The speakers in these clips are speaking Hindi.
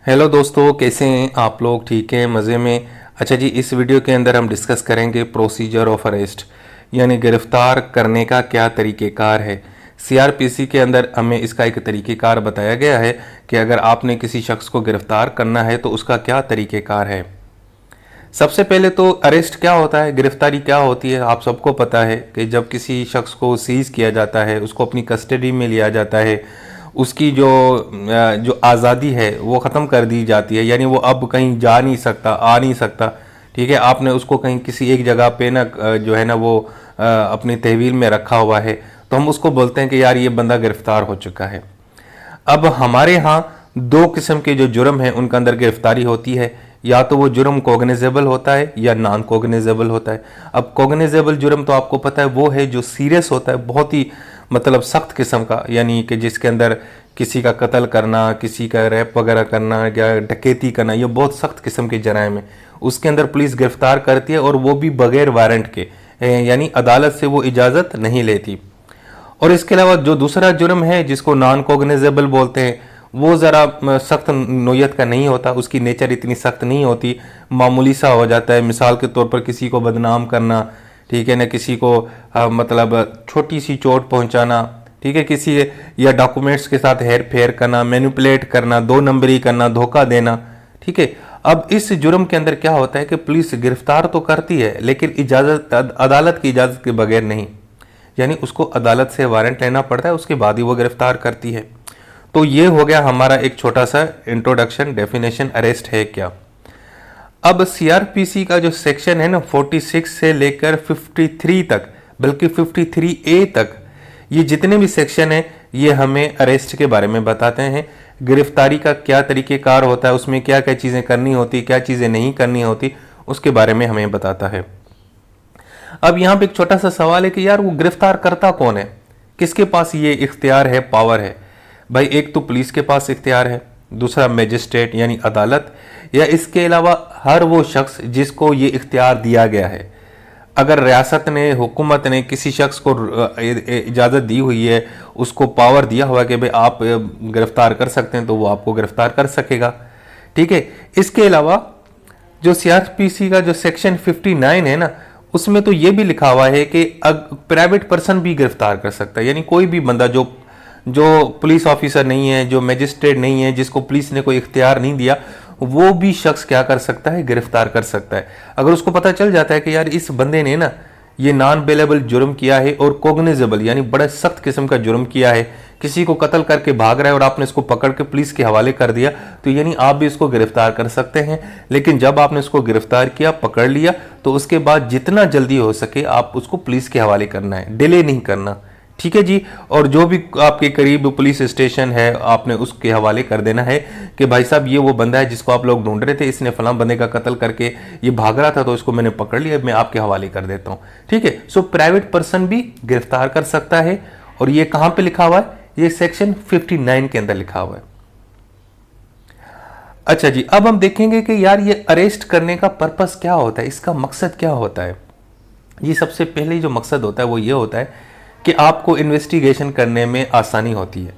हेलो दोस्तों, कैसे हैं आप लोग? ठीक हैं, मज़े में? अच्छा जी, इस वीडियो के अंदर हम डिस्कस करेंगे प्रोसीजर ऑफ अरेस्ट, यानी गिरफ्तार करने का क्या तरीक़ेकार है। सीआरपीसी के अंदर हमें इसका एक तरीक़ेकार बताया गया है कि अगर आपने किसी शख्स को गिरफ्तार करना है तो उसका क्या तरीक़ेकार है। सबसे पहले तो अरेस्ट क्या होता है, गिरफ्तारी क्या होती है, आप सबको पता है कि जब किसी शख्स को सीज़ किया जाता है, उसको अपनी कस्टडी में लिया जाता है, उसकी जो आज़ादी है वो ख़त्म कर दी जाती है, यानी वो अब कहीं जा नहीं सकता, आ नहीं सकता। ठीक है, आपने उसको कहीं किसी एक जगह पे ना जो है ना वो अपनी तहवील में रखा हुआ है, तो हम उसको बोलते हैं कि यार ये बंदा गिरफ्तार हो चुका है। अब हमारे यहाँ दो किस्म के जो जुर्म हैं उनके अंदर गिरफ्तारी होती है, या तो वो जुर्म कोगनिजेबल होता है या नॉन कोगनिजेबल होता है। अब कोगनिजेबल जुर्म तो आपको पता है वो है जो सीरियस होता है, बहुत ही मतलब सख्त किस्म का, यानी कि जिसके अंदर किसी का कत्ल करना, किसी का रैप वगैरह करना या डकैती करना, ये बहुत सख्त किस्म के जराइम है। उसके अंदर पुलिस गिरफ्तार करती है और वो भी बगैर वारंट के, यानी अदालत से वो इजाज़त नहीं लेती। और इसके अलावा जो दूसरा जुर्म है जिसको नॉन कोगनिजेबल बोलते हैं, वो ज़रा सख्त नोयत का नहीं होता, उसकी नेचर इतनी सख्त नहीं होती, मामूली सा हो जाता है। मिसाल के तौर पर किसी को बदनाम करना, ठीक है ना, किसी को मतलब छोटी सी चोट पहुंचाना, ठीक है, किसी या डॉक्यूमेंट्स के साथ हेर फेर करना, मैनिपुलेट करना, दो नंबरी करना, धोखा देना। ठीक है, अब इस जुर्म के अंदर क्या होता है कि पुलिस गिरफ्तार तो करती है लेकिन इजाज़त, अदालत की इजाज़त के बगैर नहीं, यानी उसको अदालत से वारंट लेना पड़ता है, उसके बाद ही वो गिरफ्तार करती है। तो ये हो गया हमारा एक छोटा सा इंट्रोडक्शन, डेफिनेशन अरेस्ट है क्या। अब सीआरपीसी का जो सेक्शन है ना 46 से लेकर 53 तक, बल्कि 53A तक, ये जितने भी सेक्शन है ये हमें अरेस्ट के बारे में बताते हैं। गिरफ्तारी का क्या तरीक़ेकार होता है, उसमें क्या क्या चीज़ें करनी होती, क्या चीज़ें नहीं करनी होती, उसके बारे में हमें बताता है। अब यहाँ पे एक छोटा सा सवाल है कि यार वो गिरफ्तार करता कौन है, किसके पास ये इख्तियार है, पावर है। भाई एक तो पुलिस के पास इख्तियार है, दूसरा मैजिस्ट्रेट यानी अदालत, या इसके अलावा हर वो शख्स जिसको ये इख्तियार दिया गया है। अगर रियासत ने, हुकूमत ने किसी शख्स को इजाज़त दी हुई है, उसको पावर दिया हुआ है कि भाई आप गिरफ्तार कर सकते हैं, तो वो आपको गिरफ्तार कर सकेगा। ठीक है, इसके अलावा जो सीआरपीसी का जो सेक्शन 59 है ना, उसमें तो ये भी लिखा हुआ है कि प्राइवेट पर्सन भी गिरफ्तार कर सकता है, यानी कोई भी बंदा जो पुलिस ऑफिसर नहीं है, जो मजिस्ट्रेट नहीं है, जिसको पुलिस ने कोई इख्तियार नहीं दिया, वो भी शख्स क्या कर सकता है, गिरफ्तार कर सकता है। अगर उसको पता चल जाता है कि यार इस बंदे ने ना ये नॉन बेलेबल जुर्म किया है और कोगनिजेबल यानी बड़ा सख्त किस्म का जुर्म किया है, किसी को कत्ल करके भाग रहा है और आपने इसको पकड़ के पुलिस के हवाले कर दिया, तो यानी आप भी इसको गिरफ्तार कर सकते हैं। लेकिन जब आपने इसको गिरफ्तार किया, पकड़ लिया, तो उसके बाद जितना जल्दी हो सके आप उसको पुलिस के हवाले करना है, डिले नहीं करना। ठीक है जी, और जो भी आपके करीब पुलिस स्टेशन है आपने उसके हवाले कर देना है कि भाई साहब ये वो बंदा है जिसको आप लोग ढूंढ रहे थे, इसने फलां बंदे का कत्ल करके ये भाग रहा था, तो इसको मैंने पकड़ लिया, मैं आपके हवाले कर देता हूं। ठीक है, सो प्राइवेट पर्सन भी गिरफ्तार कर सकता है। और ये कहां पे लिखा हुआ है, ये सेक्शन 59 के अंदर लिखा हुआ है। अच्छा जी, अब हम देखेंगे कि यार ये अरेस्ट करने का पर्पस क्या होता है, इसका मकसद क्या होता है। ये सबसे पहले जो मकसद होता है वो ये होता है कि आपको इन्वेस्टिगेशन करने में आसानी होती है।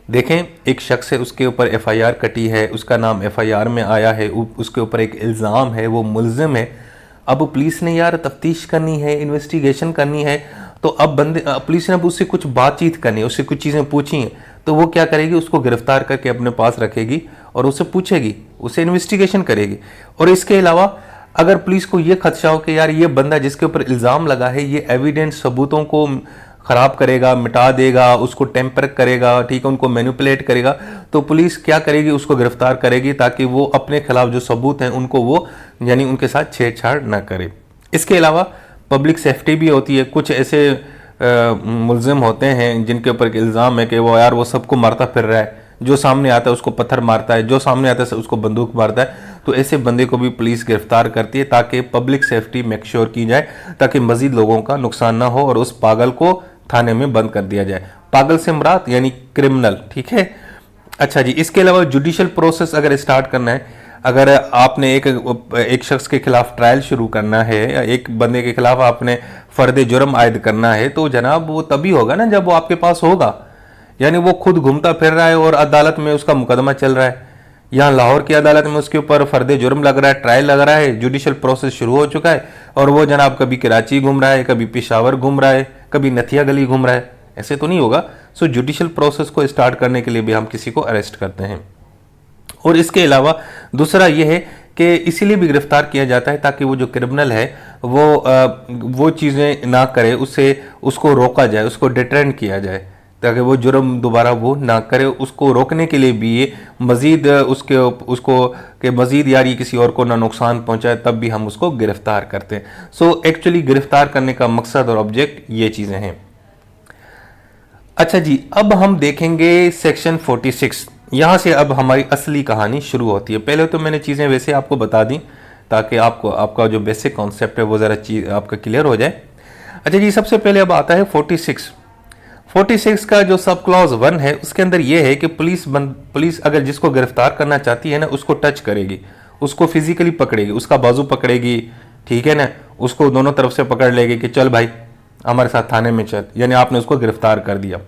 देखें, एक शख्स है, उसके ऊपर एफआईआर कटी है, उसका नाम एफआईआर में आया है, उसके ऊपर एक इल्ज़ाम है, वो मुल्ज़िम है। अब पुलिस ने यार तफ्तीश करनी है, इन्वेस्टिगेशन करनी है, तो अब पुलिस ने अब उससे कुछ बातचीत करनी है, उससे कुछ चीज़ें पूछी हैं, तो वो क्या करेगी, उसको गिरफ्तार करके अपने पास रखेगी और उससे पूछेगी, उससे इन्वेस्टिगेशन करेगी। और इसके अलावा अगर पुलिस को ये खदशा हो कि यार ये बंदा जिसके ऊपर इल्ज़ाम लगा है ये एविडेंस, सबूतों को खराब करेगा, मिटा देगा, उसको टेम्पर करेगा, ठीक है, उनको मैनिपुलेट करेगा, तो पुलिस क्या करेगी, उसको गिरफ्तार करेगी ताकि वो अपने खिलाफ जो सबूत हैं उनको वो यानी उनके साथ छेड़छाड़ ना करे। इसके अलावा पब्लिक सेफ्टी भी होती है। कुछ ऐसे मुल्ज़िम होते हैं जिनके ऊपर इल्ज़ाम है कि वो यार वो सबको मारता फिर रहा है, जो सामने आता है उसको पत्थर मारता है, जो सामने आता है उसको बंदूक मारता है, तो ऐसे बंदे को भी पुलिस गिरफ्तार करती है ताकि पब्लिक सेफ्टी मेक श्योर की जाए, ताकि मजीद लोगों का नुकसान ना हो और उस पागल को थाने में बंद कर दिया जाए। पागल से मुराद यानी क्रिमिनल। ठीक है, अच्छा जी, इसके अलावा जुडिशल प्रोसेस अगर स्टार्ट करना है, अगर आपने एक शख्स के खिलाफ ट्रायल शुरू करना है या एक बंदे के खिलाफ आपने फर्द जुर्म आयद करना है, तो जनाब वो तभी होगा ना जब वो आपके पास होगा, यानी वो खुद घूमता फिर रहा है और अदालत में उसका मुकदमा चल रहा है। यहाँ लाहौर की अदालत में उसके ऊपर फर्द जुर्म लग रहा है, ट्रायल लग रहा है, जुडिशियल प्रोसेस शुरू हो चुका है और वो जनाब कभी कराची घूम रहा है, कभी पेशावर घूम रहा है, कभी नथिया गली घूम रहा है। ऐसे तो नहीं होगा। सो जुडिशियल प्रोसेस को स्टार्ट करने के लिए भी हम किसी को अरेस्ट करते हैं। और इसके अलावा दूसरा ये है कि इसीलिए भी गिरफ्तार किया जाता है ताकि वो जो क्रिमिनल है वो चीज़ें ना करे, उसको रोका जाए, उसको डिटेरेंट किया जाए ताकि वो जुर्म दोबारा वो ना करे। उसको रोकने के लिए भी ये मज़ीद उसको कि मज़ीद यार ये किसी और को ना नुकसान पहुंचाए, तब भी हम उसको गिरफ्तार करते हैं। सो एक्चुअली गिरफ्तार करने का मकसद और ऑब्जेक्ट ये चीज़ें हैं। अच्छा जी, अब हम देखेंगे सेक्शन 46। यहाँ से अब हमारी असली कहानी शुरू होती है। पहले तो मैंने चीज़ें वैसे आपको बता दी ताकि आपका जो बेसिक कॉन्सेप्ट है वो ज़रा चीज़ आपका क्लियर हो जाए। अच्छा जी, सबसे पहले अब आता है 46 का जो सब क्लॉज 1 है उसके अंदर ये है कि पुलिस अगर जिसको गिरफ्तार करना चाहती है ना, उसको टच करेगी, उसको फिजिकली पकड़ेगी, उसका बाजू पकड़ेगी, ठीक है ना, उसको दोनों तरफ से पकड़ लेगी कि चल भाई हमारे साथ थाने में चल, यानी आपने उसको गिरफ्तार कर दिया।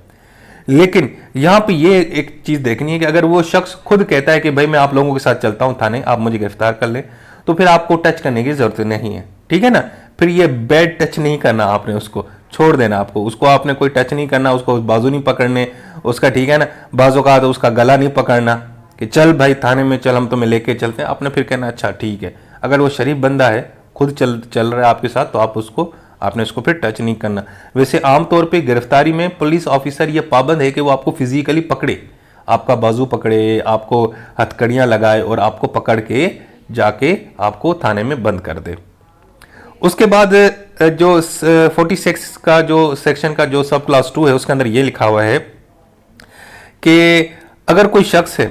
लेकिन यहां पे ये एक चीज देखनी है कि अगर वो शख्स खुद कहता है कि भाई मैं आप लोगों के साथ चलता हूं थाने, आप मुझे गिरफ्तार कर ले, तो फिर आपको टच करने की जरूरत नहीं है, ठीक है ना। फिर ये बैड टच नहीं करना, आपने उसको छोड़ देना, उसको आपने कोई टच नहीं करना, उसको बाजू नहीं पकड़ने उसका, ठीक है ना। बाजू का तो उसका गला नहीं पकड़ना कि चल भाई थाने में चल, हम तुम्हें लेके चलते हैं। आपने फिर कहना अच्छा ठीक है। अगर वो शरीफ बंदा है, खुद चल रहा है आपके साथ, तो आपने उसको फिर टच नहीं करना। वैसे आमतौर पे गिरफ्तारी में पुलिस ऑफिसर ये पाबंद है कि वो आपको फिजिकली पकड़े, आपका बाजू पकड़े, आपको हथकड़ियां लगाए और आपको पकड़ के जाके आपको थाने में बंद कर दे। उसके बाद जो 46 का जो सेक्शन का जो सब क्लास 2 है उसके अंदर ये लिखा हुआ है कि अगर कोई शख्स है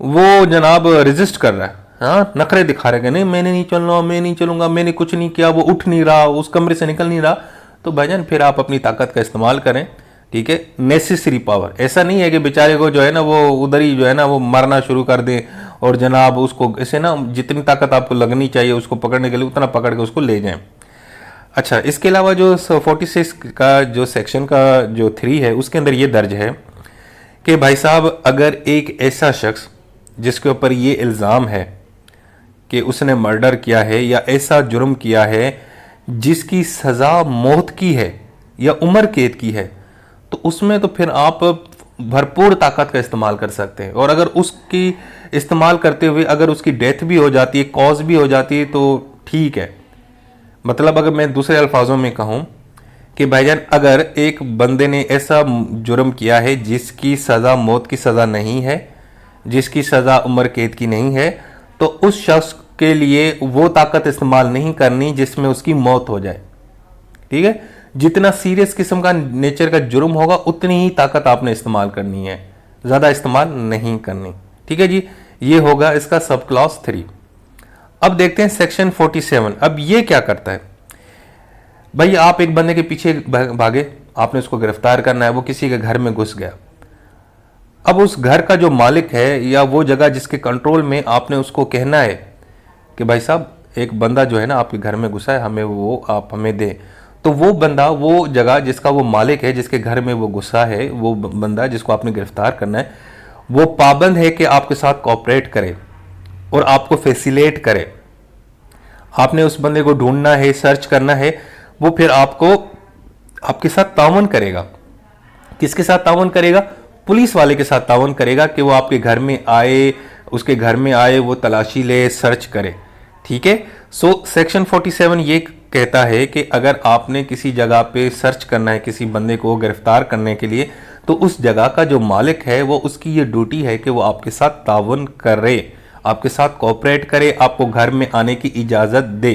वो जनाब रेजिस्ट कर रहा है, हाँ नखरे दिखा रहे हैं, नहीं मैंने नहीं चलना, मैं नहीं चलूंगा, मैंने कुछ नहीं किया, वो उठ नहीं रहा, उस कमरे से निकल नहीं रहा, तो भाईजान फिर आप अपनी ताकत का इस्तेमाल करें, ठीक है। नेसेसरी पावर, ऐसा नहीं है कि बेचारे को जो है ना वो उधर ही जो है ना वो मारना शुरू कर दे और जनाब उसको ऐसे ना जितनी ताकत आपको लगनी चाहिए उसको पकड़ने के लिए उतना पकड़ के उसको ले जाएं। अच्छा, इसके अलावा जो 46 का जो सेक्शन का जो 3 है उसके अंदर ये दर्ज है कि भाई साहब अगर एक ऐसा शख्स जिसके ऊपर ये इल्ज़ाम है कि उसने मर्डर किया है या ऐसा जुर्म किया है जिसकी सज़ा मौत की है या उम्र कैद की है, तो उसमें तो फिर आप भरपूर ताकत का इस्तेमाल कर सकते हैं। और अगर उसकी इस्तेमाल करते हुए अगर उसकी डेथ भी हो जाती है, कॉज भी हो जाती है, तो ठीक है। मतलब अगर मैं दूसरे अल्फाजों में कहूँ कि भाईजान अगर एक बंदे ने ऐसा जुर्म किया है जिसकी सज़ा मौत की सज़ा नहीं है, जिसकी सज़ा उम्र कैद की नहीं है, तो उस शख्स के लिए वो ताकत इस्तेमाल नहीं करनी जिसमें उसकी मौत हो जाए, ठीक है। जितना सीरियस किस्म का नेचर का जुर्म होगा उतनी ही ताकत आपने इस्तेमाल करनी है, ज़्यादा इस्तेमाल नहीं करनी, ठीक है जी। ये होगा इसका सब क्लॉज 3। अब देखते हैं सेक्शन 47। अब ये क्या करता है भाई, आप एक बंदे के पीछे भागे, आपने उसको गिरफ्तार करना है, वो किसी के घर में घुस गया। अब उस घर का जो मालिक है या वो जगह जिसके कंट्रोल में, आपने उसको कहना है कि भाई साहब एक बंदा जो है ना आपके घर में घुसा है, हमें वो आप हमें दे। तो वो बंदा, वो जगह जिसका वो मालिक है, जिसके घर में वो घुसा है, वो बंदा जिसको आपने गिरफ्तार करना है, वो पाबंद है कि आपके साथ कोऑपरेट करे और आपको फैसिलेट करे। आपने उस बंदे को ढूंढना है, सर्च करना है, वो फिर आपके साथ ताउन करेगा। किसके साथ ताउन करेगा? पुलिस वाले के साथ ताउन करेगा कि वो आपके घर में आए, उसके घर में आए, वो तलाशी ले, सर्च करे, ठीक है। सो सेक्शन 47 ये कहता है कि अगर आपने किसी जगह पे सर्च करना है किसी बंदे को गिरफ्तार करने के लिए, तो उस जगह का जो मालिक है वो उसकी ये ड्यूटी है कि वो आपके साथ ताउन करे, आपके साथ कोऑपरेट करे, आपको घर में आने की इजाजत दे।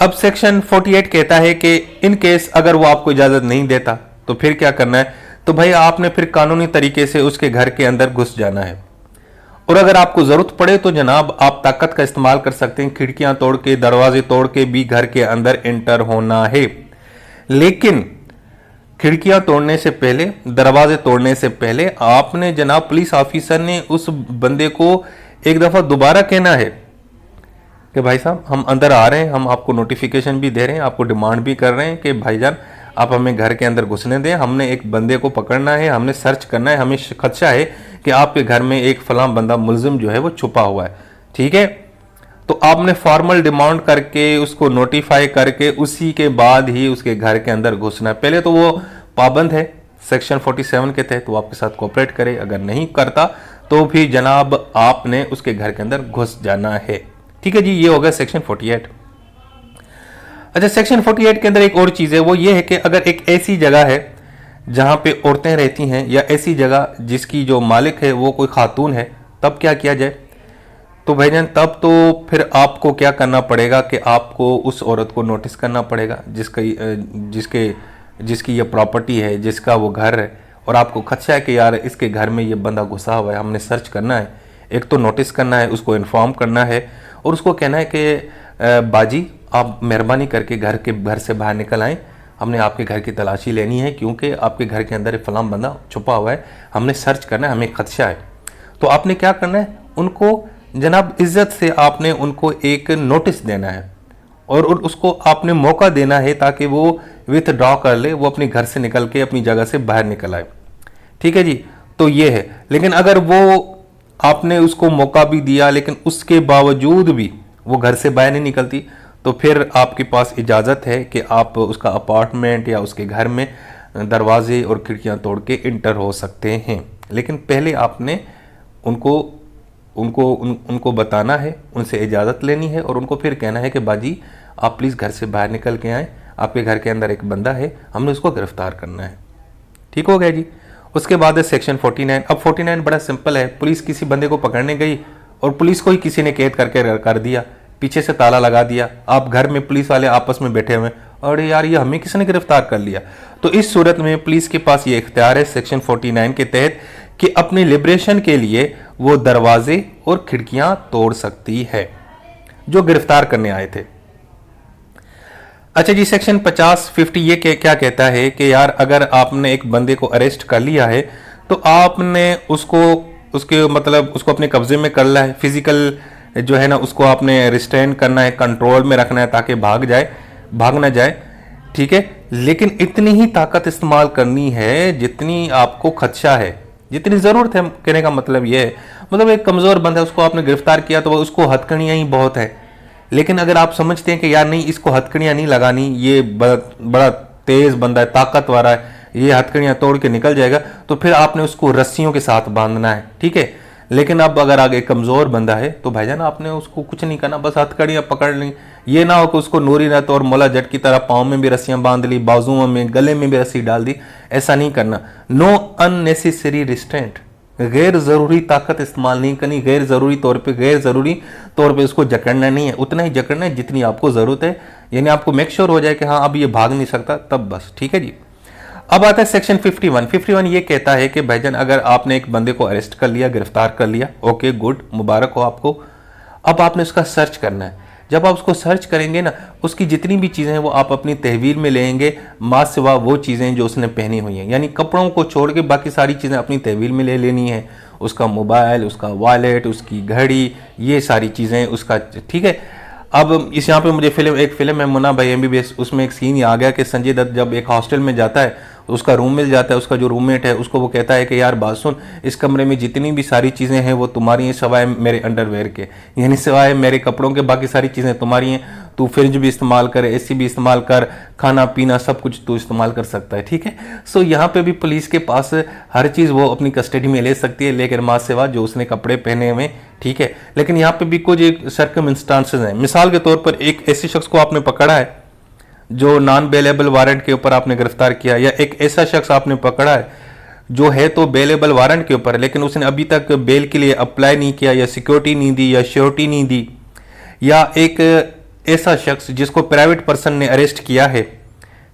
अब सेक्शन 48 कहता है कि इन केस अगर वो आपको इजाजत नहीं देता तो फिर क्या करना है? तो भाई आपने फिर कानूनी तरीके से उसके घर के अंदर घुस जाना है, और अगर आपको जरूरत पड़े तो जनाब आप ताकत का इस्तेमाल कर सकते हैं, खिड़कियां तोड़ के, दरवाजे तोड़ के भी घर के अंदर एंटर होना है। लेकिन खिड़कियां तोड़ने से पहले, दरवाजे तोड़ने से पहले आपने जनाब पुलिस ऑफिसर ने उस बंदे को एक दफा दोबारा कहना है कि भाई साहब हम अंदर आ रहे हैं, हम आपको नोटिफिकेशन भी दे रहे हैं, आपको डिमांड भी कर रहे हैं कि भाईजान आप हमें घर के अंदर घुसने दें, हमने एक बंदे को पकड़ना है, हमने सर्च करना है, हमें खदशा है कि आपके घर में एक फलां बंदा मुलजिम जो है वो छुपा हुआ है, ठीक है। तो आपने फॉर्मल डिमांड करके उसको नोटिफाई करके उसी के बाद ही उसके घर के अंदर घुसना है। पहले तो वो पाबंद है सेक्शन 47 के तहत, वो आपके साथ कोऑपरेट करे, अगर नहीं करता तो भी जनाब आपने उसके घर के अंदर घुस जाना है, ठीक है जी। ये हो गया सेक्शन 48। अच्छा, सेक्शन 48 के अंदर एक और चीज है, वो ये है कि अगर एक ऐसी जगह है जहां पे औरतें रहती हैं या ऐसी जगह जिसकी जो मालिक है वो कोई खातून है, तब क्या किया जाए। तो भाईजान तब तो फिर आपको क्या करना पड़ेगा कि आपको उस औरत को नोटिस करना पड़ेगा जिसकी ये प्रॉपर्टी है, जिसका वो घर है, और आपको खदशा है कि यार इसके घर में ये बंदा घुसा हुआ है, हमने सर्च करना है। एक तो नोटिस करना है, उसको इन्फॉर्म करना है और उसको कहना है कि बाजी आप मेहरबानी करके घर से बाहर निकल आएँ, हमने आपके घर की तलाशी लेनी है क्योंकि आपके घर के अंदर एक फलां बंदा छुपा हुआ है, हमने सर्च करना है, हमें खदशा है। तो आपने क्या करना है, उनको जनाब इज्जत से आपने उनको एक नोटिस देना है और उसको आपने मौका देना है ताकि वो विथड्रॉ कर ले, वो अपने घर से निकल के अपनी जगह से बाहर निकल आए, ठीक है जी। तो ये है, लेकिन अगर वो आपने उसको मौका भी दिया लेकिन उसके बावजूद भी वो घर से बाहर नहीं निकलती, तो फिर आपके पास इजाज़त है कि आप उसका अपार्टमेंट या उसके घर में दरवाजे और खिड़कियां तोड़ के इंटर हो सकते हैं। लेकिन पहले आपने उनको बताना है, उनसे इजाज़त लेनी है और उनको फिर कहना है कि बाजी आप प्लीज़ घर से बाहर निकल के आएँ, आपके घर के अंदर एक बंदा है, हमने उसको गिरफ्तार करना है, ठीक हो गया जी। उसके बाद है सेक्शन 49। अब 49 बड़ा सिंपल है, पुलिस किसी बंदे को पकड़ने गई और पुलिस को ही किसी ने कैद करके कर दिया, पीछे से ताला लगा दिया, आप घर में पुलिस वाले आपस में बैठे हुए, अरे यार ये हमें किसने गिरफ्तार कर लिया। तो इस सूरत में पुलिस के पास ये इख्तियार है सेक्शन 49 के तहत कि अपने लिबरेशन के लिए वो दरवाजे और खिड़कियां तोड़ सकती है जो गिरफ्तार करने आए थे। अच्छा जी, सेक्शन 50 ये क्या कहता है कि यार अगर आपने एक बंदे को अरेस्ट कर लिया है तो आपने उसको अपने कब्जे में कर लिया है, फिजिकल जो है ना उसको आपने रिस्ट्रेन करना है, कंट्रोल में रखना है ताकि भाग ना जाए, ठीक है। लेकिन इतनी ही ताकत इस्तेमाल करनी है जितनी आपको खदशा है, जितनी जरूरत है। कहने का मतलब ये है, मतलब एक कमजोर बंदा है उसको आपने गिरफ्तार किया तो उसको हथकड़ियां ही बहुत है, लेकिन अगर आप समझते हैं कि यार नहीं इसको हथकड़ियां नहीं लगानी, ये बड़ा तेज बंदा है, ताकतवर है, ये हथकड़ियां तोड़ के निकल जाएगा, तो फिर आपने उसको रस्सियों के साथ बांधना है, ठीक है। लेकिन अब अगर आगे कमजोर बंदा है तो भाईजान आपने उसको कुछ नहीं करना, बस हथकड़ियां पकड़ ली। ये ना हो कि उसको नूरी रत और मोला जट की तरह पाँव में भी रस्सियां बांध ली, बाजुओं में, गले में भी रस्सी डाल दी, ऐसा नहीं करना। नो अननेसेसरी रिस्ट्रेंट, गैर जरूरी ताकत इस्तेमाल नहीं करनी, गैर जरूरी तौर पे उसको जकड़ना नहीं है, उतना ही जकड़ना है जितनी आपको जरूरत है, यानी आपको मेक श्योर हो जाए कि हाँ अब ये भाग नहीं सकता, तब बस, ठीक है जी। अब आता है सेक्शन 51 ये कहता है कि भाईजान अगर आपने एक बंदे को अरेस्ट कर लिया, गिरफ्तार कर लिया, ओके गुड, मुबारक हो आपको। अब आपने उसका सर्च करना है। जब आप उसको सर्च करेंगे ना, उसकी जितनी भी चीज़ें हैं वो आप अपनी तहवील में लेंगे, माँ सिवा वो चीज़ें जो उसने पहनी हुई हैं, यानी कपड़ों को छोड़ के बाकी सारी चीज़ें अपनी तहवील में ले लेनी है। उसका मोबाइल, उसका वॉलेट, उसकी घड़ी, ये सारी चीज़ें उसका, ठीक है। अब इस यहाँ पे मुझे एक फिल्म है मुन्ना भाई MBBS, उसमें एक सीन आ गया कि संजय दत्त जब एक हॉस्टल में जाता है, उसका रूम मिल जाता है, उसका जो रूममेट है उसको वो कहता है कि यार बात सुन, इस कमरे में जितनी भी सारी चीज़ें हैं वो तुम्हारी हैं सिवाय मेरे अंडरवेयर के, यानी सिवाय मेरे कपड़ों के बाकी सारी चीज़ें तुम्हारी हैं, तू फ्रिज भी इस्तेमाल कर, AC भी इस्तेमाल कर, खाना पीना सब कुछ तू इस्तेमाल कर सकता है, ठीक है। सो यहाँ पे भी पुलिस के पास हर चीज़ वो अपनी कस्टडी में ले सकती है, लेकिन माँ सिवा जो उसने कपड़े पहने हुए, ठीक है। लेकिन यहाँ पे भी कुछ एक सर्कमस्टांसेस हैं। मिसाल के तौर पर एक ऐसे शख्स को आपने पकड़ा है जो नॉन बेलेबल वारंट के ऊपर आपने गिरफ्तार किया, या एक ऐसा शख्स आपने पकड़ा है जो है तो बेलेबल वारंट के ऊपर, लेकिन उसने अभी तक बेल के लिए अप्लाई नहीं किया, या सिक्योरिटी नहीं दी, या श्योरिटी नहीं दी, या एक ऐसा शख्स जिसको प्राइवेट पर्सन ने अरेस्ट किया है,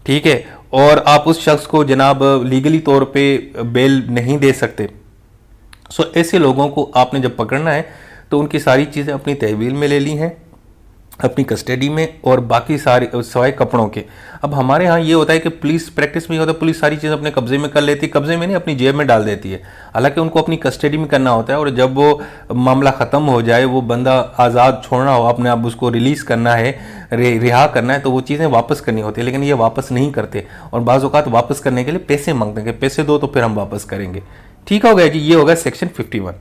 ठीक है, और आप उस शख्स को जनाब लीगली तौर पे बेल नहीं दे सकते। सो ऐसे लोगों को आपने जब पकड़ना है तो उनकी सारी चीज़ें अपनी तहवील में ले ली हैं, अपनी कस्टडी में और बाकी सारे सवाए कपड़ों के। अब हमारे यहाँ ये होता है कि पुलिस प्रैक्टिस में ये होता है, पुलिस सारी चीज़ अपने कब्जे में कर लेती है, कब्जे में नहीं अपनी जेब में डाल देती है, हालांकि उनको अपनी कस्टडी में करना होता है। और जब वो मामला ख़त्म हो जाए, वो बंदा आज़ाद छोड़ना हो, अपने आप उसको रिलीज़ करना है, रिहा करना है, तो वो चीज़ें वापस करनी होती है, लेकिन ये वापस नहीं करते और बाज़ औक़ात वापस करने के लिए पैसे मांगते हैं कि पैसे दो तो फिर हम वापस करेंगे। ठीक हो गया जी, ये होगा सेक्शन 51।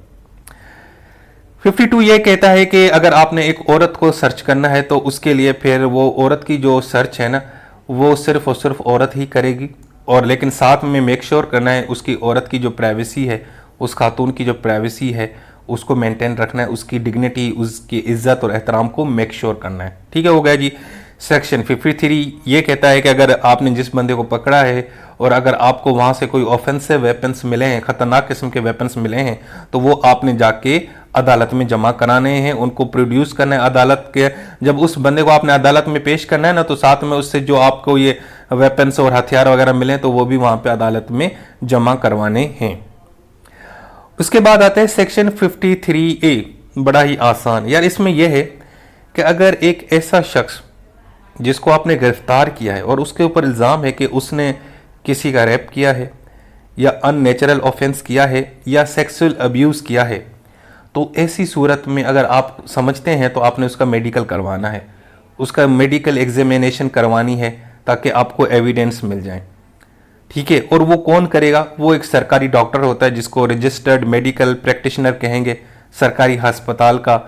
52 ये कहता है कि अगर आपने एक औरत को सर्च करना है तो उसके लिए फिर वो औरत की जो सर्च है ना, वो सिर्फ और सिर्फ औरत ही करेगी, और लेकिन साथ में मेक श्योर करना है उसकी औरत की जो प्राइवेसी है, उस खातून की जो प्राइवेसी है उसको मेंटेन रखना है, उसकी डिग्निटी, उसकी इज्जत और एहतराम को मेक श्योर करना है। ठीक है, हो गया जी। सेक्शन 53 ये कहता है कि अगर आपने जिस बंदे को पकड़ा है और अगर आपको वहाँ से कोई ऑफेंसिव वेपन्स मिले हैं, ख़तरनाक किस्म के वेपन्स मिले हैं, तो वो आपने जाके अदालत में जमा कराने हैं, उनको प्रोड्यूस करना है अदालत के। जब उस बंदे को आपने अदालत में पेश करना है ना, तो साथ में उससे जो आपको ये वेपन्स और हथियार वगैरह मिले तो वो भी वहाँ पे अदालत में जमा करवाने हैं। उसके बाद आता है सेक्शन 53A, बड़ा ही आसान यार। इसमें यह है कि अगर एक ऐसा शख्स जिसको आपने गिरफ्तार किया है और उसके ऊपर इल्ज़ाम है कि उसने किसी का रेप किया है या अननेचुरल ऑफेंस किया है या सेक्सुअल अब्यूज़ किया है, तो ऐसी सूरत में अगर आप समझते हैं तो आपने उसका मेडिकल करवाना है, उसका मेडिकल एग्जामिनेशन करवानी है ताकि आपको एविडेंस मिल जाए। ठीक है, और वो कौन करेगा? वो एक सरकारी डॉक्टर होता है जिसको रजिस्टर्ड मेडिकल प्रैक्टिशनर कहेंगे, सरकारी अस्पताल का,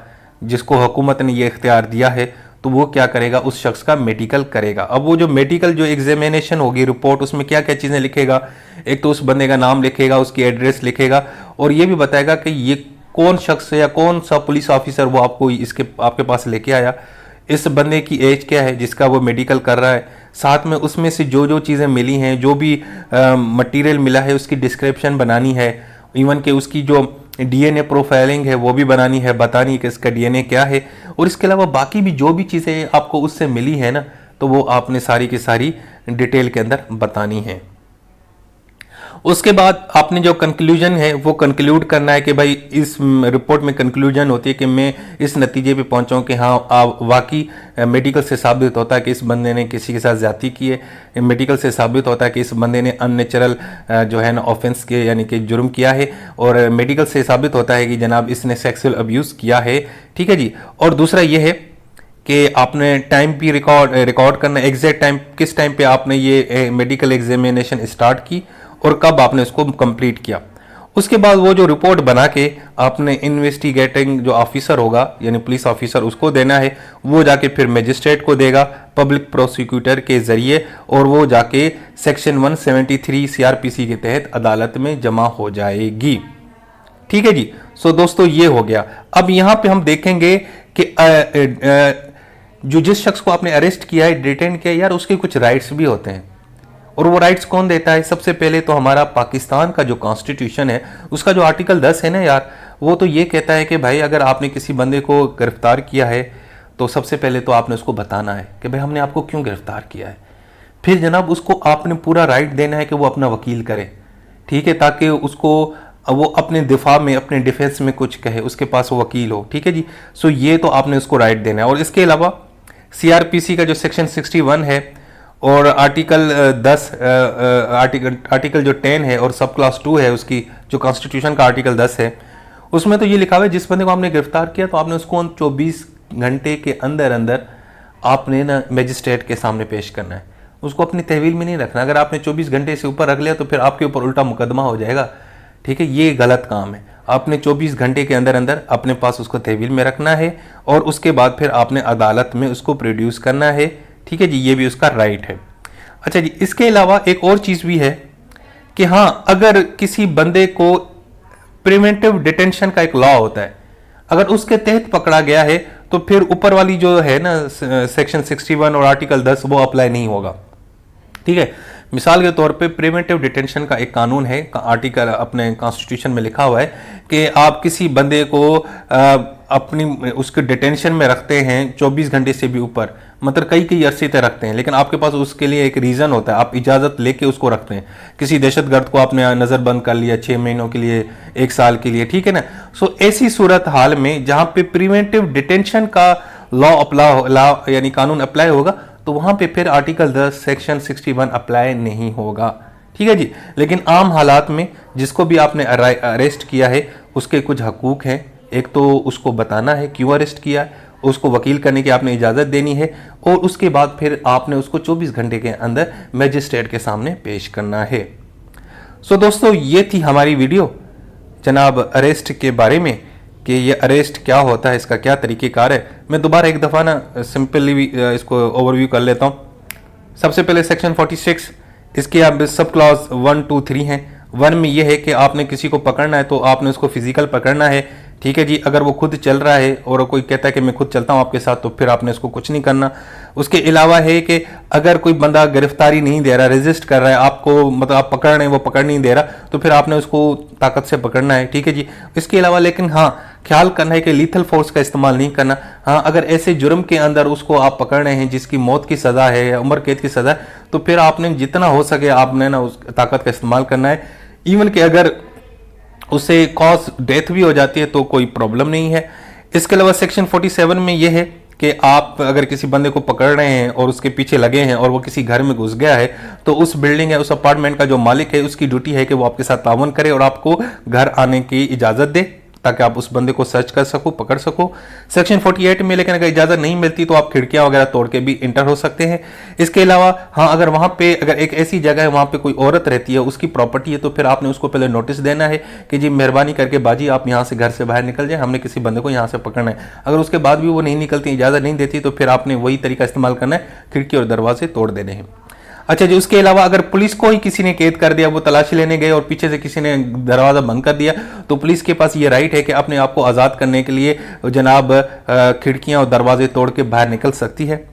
जिसको हुकूमत ने ये इख्तियार दिया है। तो वो क्या करेगा? उस शख्स का मेडिकल करेगा। अब वो जो मेडिकल जो एग्जामिनेशन होगी रिपोर्ट, उसमें क्या क्या चीज़ें लिखेगा? एक तो उस बंदे का नाम लिखेगा, उसकी एड्रेस लिखेगा, और ये भी बताएगा कि ये कौन शख्स है या कौन सा पुलिस ऑफिसर वो आपके पास लेके आया, इस बंदे की एज क्या है जिसका वो मेडिकल कर रहा है, साथ में उसमें से जो जो चीज़ें मिली हैं, जो भी मटेरियल मिला है उसकी डिस्क्रिप्शन बनानी है, इवन कि उसकी जो डीएनए प्रोफाइलिंग है वो भी बनानी है, बतानी है कि इसका डीएनए क्या है, और इसके अलावा बाकी भी जो भी चीज़ें आपको उससे मिली है ना, तो वो आपने सारी की सारी डिटेल के अंदर बतानी है। उसके बाद आपने जो कंक्लूजन है वो कंक्लूड करना है कि भाई इस रिपोर्ट में कंक्लूजन होती है कि मैं इस नतीजे पे पहुंचा हूं कि हाँ वाकई मेडिकल से साबित होता है कि इस बंदे ने किसी के साथ ज्यादती की है, मेडिकल से साबित होता है कि इस बंदे ने अननेचुरल जो है ना ऑफेंस के यानी कि जुर्म किया है, और मेडिकल से साबित होता है कि जनाब इसने सेक्सुअल अब्यूज़ किया है। ठीक है जी। और दूसरा ये है कि आपने टाइम भी रिकॉर्ड करना, एग्जैक्ट टाइम, किस टाइम पे आपने ये मेडिकल एग्जामिनेशन स्टार्ट की और कब आपने उसको कंप्लीट किया। उसके बाद वो जो रिपोर्ट बना के आपने इन्वेस्टिगेटिंग जो ऑफिसर होगा यानी पुलिस ऑफिसर उसको देना है, वो जाके फिर मजिस्ट्रेट को देगा पब्लिक प्रोसिक्यूटर के जरिए, और वो जाके सेक्शन 173 सीआरपीसी के तहत अदालत में जमा हो जाएगी। ठीक है जी। सो दोस्तों ये हो गया। अब यहां पे हम देखेंगे कि जो जिस शख्स को आपने अरेस्ट किया है, डिटेन किया, यार उसके कुछ राइट्स भी होते हैं, और वो राइट्स कौन देता है? सबसे पहले तो हमारा पाकिस्तान का जो कॉन्स्टिट्यूशन है उसका जो आर्टिकल 10 है ना यार, वो तो ये कहता है कि भाई अगर आपने किसी बंदे को गिरफ्तार किया है तो सबसे पहले तो आपने उसको बताना है कि भाई हमने आपको क्यों गिरफ्तार किया है। फिर जनाब उसको आपने पूरा राइट देना है कि वो अपना वकील करे, ठीक है, ताकि उसको वो अपने दिफा में, अपने डिफेंस में कुछ कहे, उसके पास वो वकील हो। ठीक है जी। सो ये तो आपने उसको राइट देना है। और इसके अलावा सीआरपीसी का जो सेक्शन 61 है और आर्टिकल 10 आर्टिकल जो 10 है और सब क्लास 2 है उसकी, जो कॉन्स्टिट्यूशन का आर्टिकल 10 है, उसमें तो ये लिखा हुआ है जिस बंदे को आपने गिरफ्तार किया तो आपने उसको 24 घंटे के अंदर अंदर आपने ना मजिस्ट्रेट के सामने पेश करना है, उसको अपनी तहवील में नहीं रखना। अगर आपने 24 घंटे से ऊपर रख लिया तो फिर आपके ऊपर उल्टा मुकदमा हो जाएगा। ठीक है, ये गलत काम है। आपने 24 घंटे के अंदर अंदर अपने पास उसको तहवील में रखना है और उसके बाद फिर आपने अदालत में उसको प्रोड्यूस करना है। ठीक है जी, ये भी उसका राइट है। अच्छा जी, इसके अलावा एक और चीज भी है कि हाँ, अगर किसी बंदे को प्रिवेंटिव डिटेंशन का एक लॉ होता है, अगर उसके तहत पकड़ा गया है तो फिर ऊपर वाली जो है ना सेक्शन 61 और आर्टिकल 10 वो अप्लाई नहीं होगा। ठीक है, मिसाल के तौर पे प्रिवेंटिव डिटेंशन का एक कानून है, आर्टिकल अपने कॉन्स्टिट्यूशन में लिखा हुआ है कि आप किसी बंदे को अपनी उसके डिटेंशन में रखते हैं 24 घंटे से भी ऊपर, मतलब कई अरसे तक रखते हैं, लेकिन आपके पास उसके लिए एक रीज़न होता है, आप इजाज़त लेके उसको रखते हैं। किसी दहशतगर्द को आपने नज़रबंद कर लिया 6 महीनों के लिए, 1 साल के लिए, ठीक है ना। सो ऐसी सूरत हाल में जहाँ पे प्रिवेंटिव डिटेंशन का लॉ अप्लाई यानी कानून अप्लाई होगा तो वहां पे फिर आर्टिकल 10 सेक्शन 61 अप्लाई नहीं होगा, ठीक है जी। लेकिन आम हालात में जिसको भी आपने अरेस्ट किया है उसके कुछ हकूक हैं। एक तो उसको बताना है क्यों अरेस्ट किया है, उसको वकील करने की आपने इजाज़त देनी है और उसके बाद फिर आपने उसको 24 घंटे के अंदर मजिस्ट्रेट के सामने पेश करना है। सो दोस्तों, ये थी हमारी वीडियो जनाब अरेस्ट के बारे में कि ये अरेस्ट क्या होता है, इसका क्या तरीक़ेकार है। मैं दोबारा एक दफ़ा ना सिंपली इसको ओवरव्यू कर लेता हूँ। सबसे पहले सेक्शन 46, इसके आप सब क्लॉज 1, 2, 3 हैं। 1 में ये है कि आपने किसी को पकड़ना है तो आपने उसको फिजिकल पकड़ना है, ठीक है जी। अगर वो खुद चल रहा है और कोई कहता है कि मैं खुद चलता हूँ आपके साथ, तो फिर आपने उसको कुछ नहीं करना। उसके अलावा है कि अगर कोई बंदा गिरफ्तारी नहीं दे रहा, रेजिस्ट कर रहा है आपको, मतलब आप पकड़ रहे हैं वो पकड़ नहीं दे रहा, तो फिर आपने उसको ताकत से पकड़ना है, ठीक है जी। इसके अलावा लेकिन हाँ, ख्याल करना है कि लीथल फोर्स का इस्तेमाल नहीं करना। हाँ, अगर ऐसे जुर्म के अंदर उसको आप पकड़ रहे हैं जिसकी मौत की सज़ा है या उम्र कैद की सज़ा है, तो फिर आपने जितना हो सके आपने ना उस ताकत का इस्तेमाल करना है। इवन कि अगर उससे कॉज डेथ भी हो जाती है तो कोई प्रॉब्लम नहीं है। इसके अलावा सेक्शन 47 में यह है कि आप अगर किसी बंदे को पकड़ रहे हैं और उसके पीछे लगे हैं और वो किसी घर में घुस गया है, तो उस बिल्डिंग या उस अपार्टमेंट का जो मालिक है उसकी ड्यूटी है कि वो आपके साथ तावन करे और आपको घर आने की इजाज़त दे ताकि आप उस बंदे को सर्च कर सको, पकड़ सको। सेक्शन 48 में लेकिन अगर इजाज़त नहीं मिलती तो आप खिड़कियां वगैरह तोड़ के भी इंटर हो सकते हैं। इसके अलावा हाँ, अगर वहां पे अगर एक ऐसी जगह है वहां पे कोई औरत रहती है, उसकी प्रॉपर्टी है, तो फिर आपने उसको पहले नोटिस देना है कि जी मेहरबानी करके बाजी आप यहाँ से घर से बाहर निकल जाए, हमने किसी बंदे को यहाँ से पकड़ना है। अगर उसके बाद भी वो नहीं निकलती, इजाज़त नहीं देती, तो फिर आपने वही तरीका इस्तेमाल करना है, खिड़की और दरवाजे तोड़ देने हैं। अच्छा जी, उसके अलावा अगर पुलिस को ही किसी ने कैद कर दिया, वो तलाशी लेने गए और पीछे से किसी ने दरवाजा बंद कर दिया, तो पुलिस के पास ये राइट है कि अपने आप को आज़ाद करने के लिए जनाब खिड़कियां और दरवाजे तोड़ के बाहर निकल सकती है।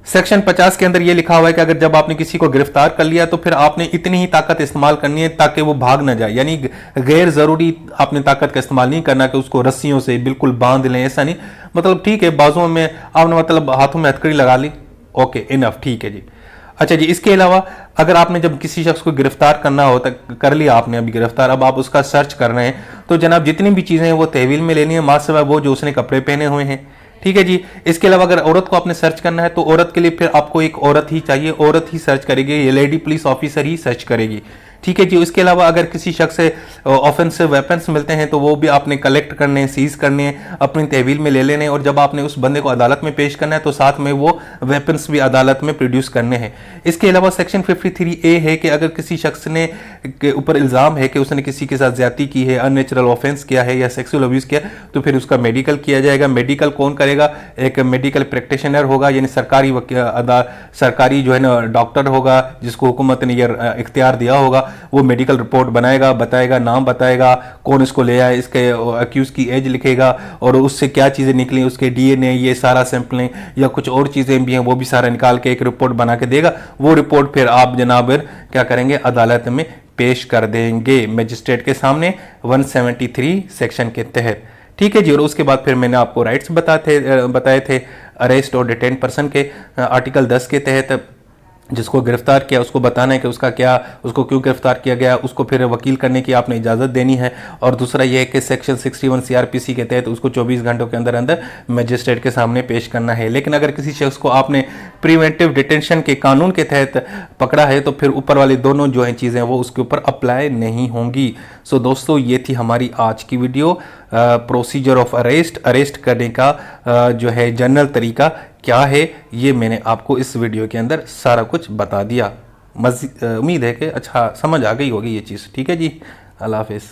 सेक्शन 50 के अंदर यह लिखा हुआ है कि अगर जब आपने किसी को गिरफ्तार कर लिया तो फिर आपने इतनी ही ताकत इस्तेमाल करनी है ताकि वो भाग ना जाए, यानी गैर जरूरी आपने ताकत का इस्तेमाल नहीं करना कि उसको रस्सियों से बिल्कुल बांध लें, ऐसा नहीं। मतलब ठीक है, बाजुओं में आपने मतलब हाथों में हथकड़ी लगा ली, ओके इनफ, ठीक है जी। अच्छा जी, इसके अलावा अगर आपने जब किसी शख्स को गिरफ्तार करना होता, कर लिया आपने अभी गिरफ्तार, अब आप उसका सर्च कर रहे हैं, तो जनाब जितनी भी चीज़ें हैं वो तहवील में लेनी है, माँ सिवाय वो जो उसने कपड़े पहने हुए हैं, ठीक है जी। इसके अलावा अगर औरत को आपने सर्च करना है तो औरत के लिए फिर आपको एक औरत ही चाहिए, औरत ही सर्च करेगी, ये लेडी पुलिस ऑफिसर ही सर्च करेगी, ठीक है जी। इसके अलावा अगर किसी शख्स से ऑफेंसिव वेपन्स मिलते हैं तो वो भी आपने कलेक्ट करने, सीज करने, अपनी तहवील में ले लेने, और जब आपने उस बंदे को अदालत में पेश करना है तो साथ में वो वेपन्स भी अदालत में प्रोड्यूस करने हैं। इसके अलावा सेक्शन 53A है कि अगर किसी शख्स ने के ऊपर इल्ज़ाम है कि उसने किसी के साथ ज्यादती की है, अननेचुरल ऑफेंस किया है या सेक्सुअल अब्यूज़ किया, तो फिर उसका मेडिकल किया जाएगा। मेडिकल कौन करेगा? एक मेडिकल प्रैक्टिशनर होगा, यानी सरकारी जो है ना डॉक्टर होगा जिसको हुकूमत ने यह इख्तियार दिया होगा, वो मेडिकल रिपोर्ट बनाएगा, बताएगा, नाम बताएगा, कौन इसको ले आया, इसके अक्यूज की एज लिखेगा और उससे क्या चीज़ें निकली, उसके डीएनए, ये सारा सैंपलिंग या कुछ और चीज़ें भी हैं वो भी सारा निकाल के एक रिपोर्ट बना के देगा। वो रिपोर्ट फिर आप जनाब क्या करेंगे, अदालत में पेश कर देंगे मजिस्ट्रेट के सामने 173 सेक्शन के तहत, ठीक है जी। और उसके बाद फिर मैंने आपको राइट्स बताए थे अरेस्ट और डिटेन पर्सन के आर्टिकल 10 के तहत। जिसको गिरफ्तार किया उसको बताना है कि उसको क्यों गिरफ्तार किया गया, उसको फिर वकील करने की आपने इजाज़त देनी है। और दूसरा यह है कि सेक्शन 61 CRPC के तहत उसको 24 घंटों के अंदर अंदर मजिस्ट्रेट के सामने पेश करना है। लेकिन अगर किसी शख्स को आपने प्रिवेंटिव डिटेंशन के कानून के तहत पकड़ा है तो फिर ऊपर वाली दोनों जो हैं चीज़ें वो उसके ऊपर अप्लाई नहीं होंगी। सो दोस्तों, ये थी हमारी आज की वीडियो, प्रोसीजर ऑफ अरेस्ट करने का जो है जनरल तरीका क्या है, ये मैंने आपको इस वीडियो के अंदर सारा कुछ बता दिया। उम्मीद है कि अच्छा समझ आ गई होगी ये चीज़, ठीक है जी। अल्लाह हाफिज़।